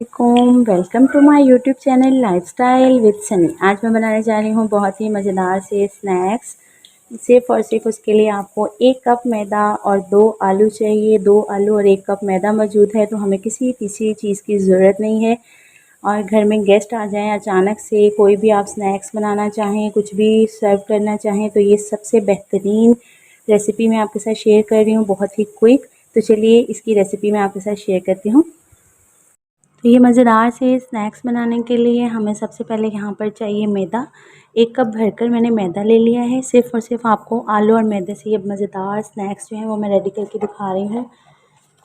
Welcome to my YouTube channel lifestyle with Sunny. आज मैं बनाने जा रही हूँ बहुत ही मज़ेदार से स्नैक्स। सिर्फ़ और सिर्फ उसके लिए आपको 1 कप मैदा और 2 आलू चाहिए। 2 आलू और 1 कप मैदा मौजूद है, तो हमें किसी तीसरी चीज़ की ज़रूरत नहीं है। और घर में गेस्ट आ जाएं अचानक से, कोई भी आप स्नैक्स बनाना चाहें, कुछ भी सर्व करना चाहें, तो ये सबसे बेहतरीन रेसिपी मैं आपके साथ शेयर कर रही हूँ, बहुत ही क्विक। तो चलिए इसकी रेसिपी मैं आपके साथ शेयर करती हूँ। तो ये मज़ेदार से स्नैक्स बनाने के लिए हमें सबसे पहले यहाँ पर चाहिए मैदा। 1 कप भरकर मैंने मैदा ले लिया है। सिर्फ़ और सिर्फ आपको आलू और मैदे से ये मज़ेदार स्नैक्स जो हैं वो मैं रेडी करके दिखा रही हूँ।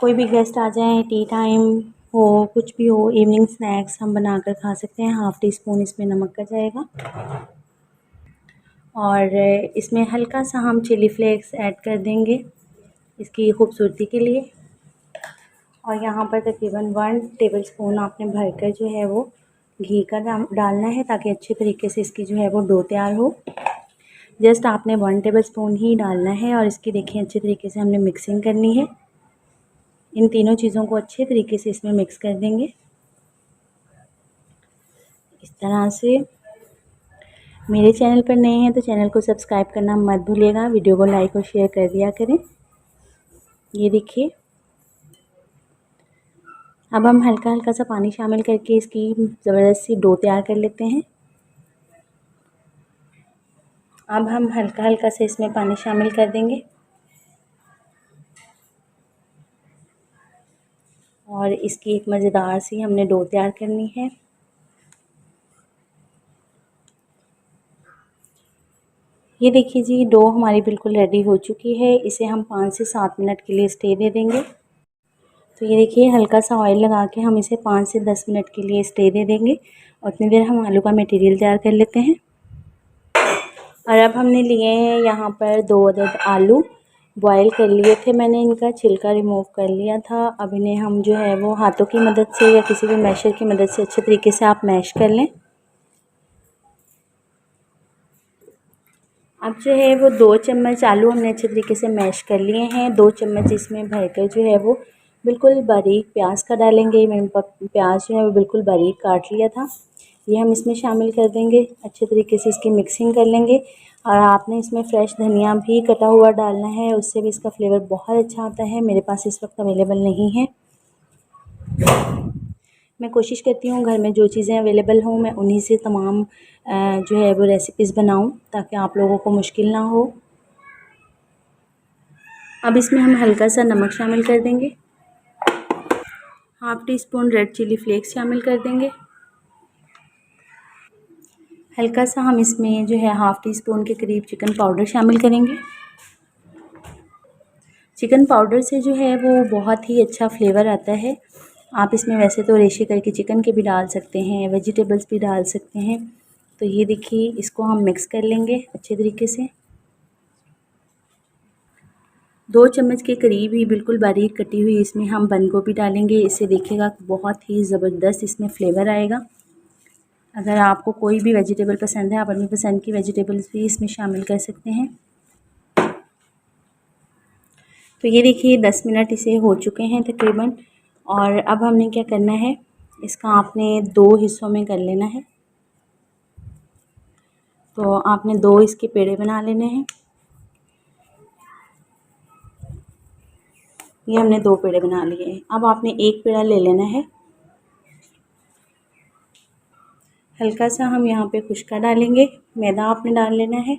कोई भी गेस्ट आ जाए, टी टाइम हो, कुछ भी हो, इवनिंग स्नैक्स हम बनाकर खा सकते हैं। हाफ़ टी स्पून इसमें नमक का जाएगा और इसमें हल्का सा हम चिली फ्लेक्स ऐड कर देंगे इसकी खूबसूरती के लिए। और यहाँ पर तकरीबन 1 टेबलस्पून आपने भरकर जो है वो घी का डालना है, ताकि अच्छे तरीके से इसकी जो है वो डो तैयार हो। जस्ट आपने 1 टेबलस्पून ही डालना है और इसकी देखिए अच्छे तरीके से हमने मिक्सिंग करनी है। इन तीनों चीज़ों को अच्छे तरीके से इसमें मिक्स कर देंगे इस तरह से। मेरे चैनल पर नए हैं तो चैनल को सब्सक्राइब करना मत भूलिएगा, वीडियो को लाइक और शेयर कर दिया करें। ये देखिए, अब हम हल्का हल्का सा पानी शामिल करके इसकी ज़बरदस्त सी डो तैयार कर लेते हैं। अब हम हल्का हल्का से इसमें पानी शामिल कर देंगे और इसकी एक मज़ेदार सी हमने डो तैयार करनी है। ये देखिए जी, डो हमारी बिल्कुल रेडी हो चुकी है। इसे हम 5 से 7 मिनट के लिए स्टे दे देंगे। तो ये देखिए, हल्का सा ऑयल लगा के हम इसे 5 से 10 मिनट के लिए स्टे दे देंगे और उतनी देर हम आलू का मटेरियल तैयार कर लेते हैं। और अब हमने लिए हैं यहाँ पर 2 अदद आलू। बॉयल कर लिए थे मैंने, इनका छिलका रिमूव कर लिया था। अब इन्हें हम जो है वो हाथों की मदद से या किसी भी मैशर की मदद से अच्छे तरीके से आप मैश कर लें। अब जो है वो 2 चम्मच आलू हमने अच्छे तरीके से मैश कर लिए हैं। 2 चम्मच इसमें भरकर जो है वो बिल्कुल बारीक प्याज का डालेंगे। मैंने प्याज जो है वो बिल्कुल बारीक काट लिया था, ये हम इसमें शामिल कर देंगे। अच्छे तरीके से इसकी मिक्सिंग कर लेंगे। और आपने इसमें फ्रेश धनिया भी कटा हुआ डालना है, उससे भी इसका फ्लेवर बहुत अच्छा आता है। मेरे पास इस वक्त अवेलेबल नहीं है। मैं कोशिश करती हूँ घर में जो चीज़ें अवेलेबल हों मैं उन्हीं से तमाम जो है वो रेसिपीज़ बनाऊँ, ताकि आप लोगों को मुश्किल ना हो। अब इसमें हम हल्का सा नमक शामिल कर देंगे, half teaspoon red chilli flakes शामिल कर देंगे। हल्का सा हम इसमें जो है हाफ़ टी स्पून के करीब चिकन पाउडर शामिल करेंगे। चिकन पाउडर से जो है वो बहुत ही अच्छा फ्लेवर आता है। आप इसमें वैसे तो रेशे करके चिकन के भी डाल सकते हैं, वेजिटेबल्स भी डाल सकते हैं। तो ये देखिए, इसको हम मिक्स कर लेंगे अच्छे तरीके से। 2 चम्मच के करीब ही बिल्कुल बारीक कटी हुई इसमें हम बंद गोभी डालेंगे। इससे देखिएगा बहुत ही ज़बरदस्त इसमें फ्लेवर आएगा। अगर आपको कोई भी वेजिटेबल पसंद है, आप अपनी पसंद की वेजिटेबल्स भी इसमें शामिल कर सकते हैं। तो ये देखिए 10 मिनट इसे हो चुके हैं तकरीबन। और अब हमने क्या करना है, इसका आपने 2 हिस्सों में कर लेना है। तो आपने 2 इसके पेड़े बना लेने हैं। ये हमने 2 पेड़े बना लिए हैं। अब आपने एक पेड़ा ले लेना है। हल्का सा हम यहाँ पे खुशका डालेंगे, मैदा आपने डाल लेना है।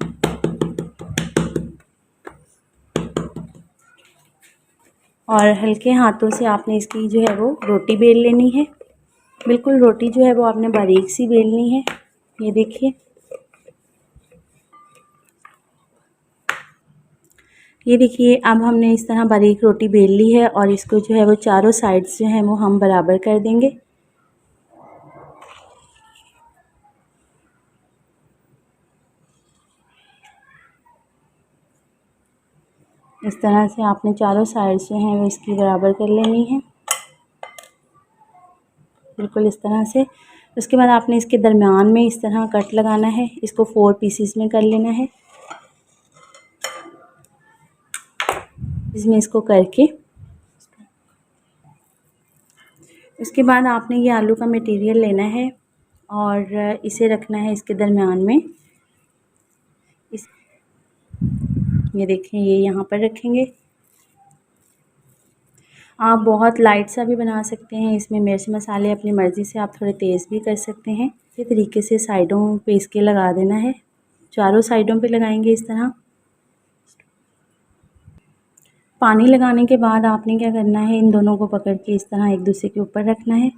और हल्के हाथों से आपने इसकी जो है वो रोटी बेल लेनी है। बिल्कुल रोटी जो है वो आपने बारीक सी बेलनी है। ये देखिए, ये देखिए, अब हमने इस तरह बारीक रोटी बेल ली है और इसको जो है वो चारों साइड्स जो है वो हम बराबर कर देंगे। इस तरह से आपने चारों साइड्स जो हैं वो इसकी बराबर कर लेनी है, बिल्कुल इस तरह से। उसके बाद आपने इसके दरमियान में इस तरह कट लगाना है, इसको 4 पीसीस में कर लेना है। इसमें इसको करके उसके बाद आपने ये आलू का मटेरियल लेना है और इसे रखना है इसके दरमियान में। इस ये देखें, ये यहाँ पर रखेंगे। आप बहुत लाइट सा भी बना सकते हैं, इसमें मिर्च मसाले अपनी मर्ज़ी से आप थोड़े तेज़ भी कर सकते हैं। इसी तरीके से साइडों पे इसके लगा देना है, चारों साइडों पे लगाएंगे इस तरह। पानी लगाने के बाद आपने क्या करना है, इन दोनों को पकड़ के इस तरह एक दूसरे के ऊपर रखना है।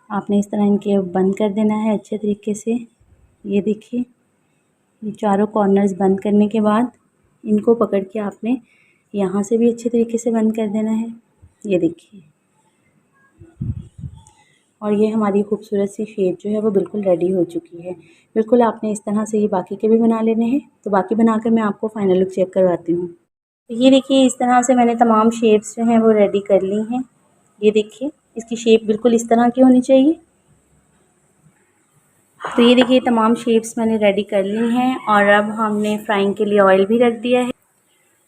आपने इस तरह इनके बंद कर देना है अच्छे तरीके से। ये देखिए, ये चारों कॉर्नर्स बंद करने के बाद इनको पकड़ के आपने यहाँ से भी अच्छे तरीके से बंद कर देना है। ये देखिए, और ये हमारी खूबसूरत सी शेप जो है वो बिल्कुल रेडी हो चुकी है। बिल्कुल आपने इस तरह से ये बाकी के भी बना लेने हैं। तो बाकी बनाकर मैं आपको फ़ाइनल लुक चेक करवाती हूँ। तो ये देखिए, इस तरह से मैंने तमाम शेप्स जो हैं वो रेडी कर ली हैं। ये देखिए, इसकी शेप बिल्कुल इस तरह की होनी चाहिए। तो ये देखिए, तमाम शेप्स मैंने रेडी कर ली हैं और अब हमने फ्राइंग के लिए ऑयल भी रख दिया है।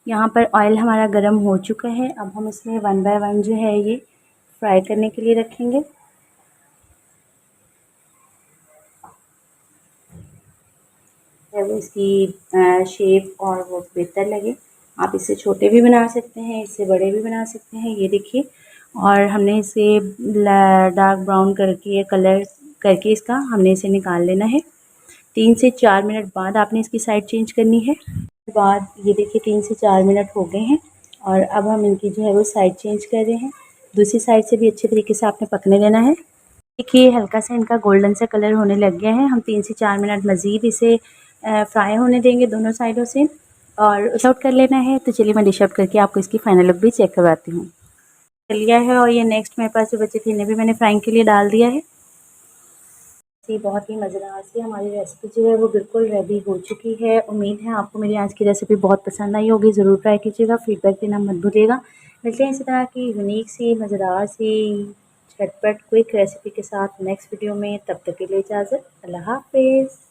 यहाँ पर ऑयल हमारा गर्म हो चुका है। अब हम इसमें 1 बाय 1 जो है ये फ्राई करने के लिए रखेंगे। जब इसकी शेप और वो बेहतर लगे, आप इसे छोटे भी बना सकते हैं, इससे बड़े भी बना सकते हैं। ये देखिए, और हमने इसे डार्क ब्राउन करके कलर करके इसका हमने इसे निकाल लेना है। 3 से 4 मिनट बाद आपने इसकी साइड चेंज करनी है। बाद ये देखिए 3 से 4 मिनट हो गए हैं और अब हम इनकी जो है वो साइड चेंज कर रहे हैं। दूसरी साइड से भी अच्छे तरीके से आपने पकने देना है। देखिए, हल्का सा इनका गोल्डन सा कलर होने लग गया है। हम 3 से 4 मिनट मज़ीद इसे फ्राई होने देंगे दोनों साइडों से और डिश आउट कर लेना है। तो चलिए मैं डिश आउट करके आपको इसकी फ़ाइनल लुक भी चेक करवाती हूँ। लिया है और ये नेक्स्ट मेरे पास जो बचे थे इन्हें भी मैंने फ्राइंग के लिए डाल दिया है। ये बहुत ही मज़ेदार सी हमारी रेसिपी जो है वो बिल्कुल रेडी हो चुकी है। उम्मीद है आपको मेरी आज की रेसिपी बहुत पसंद आई होगी। ज़रूर ट्राई कीजिएगा, फीडबैक देना मत भूलिएगा। मिलते हैं इसी तरह की यूनिक सी, मज़ेदार सी, झटपट क्विक रेसिपी के साथ नेक्स्ट वीडियो में। तब तक के लिए इजाज़त। अल्लाह हाफ़िज़।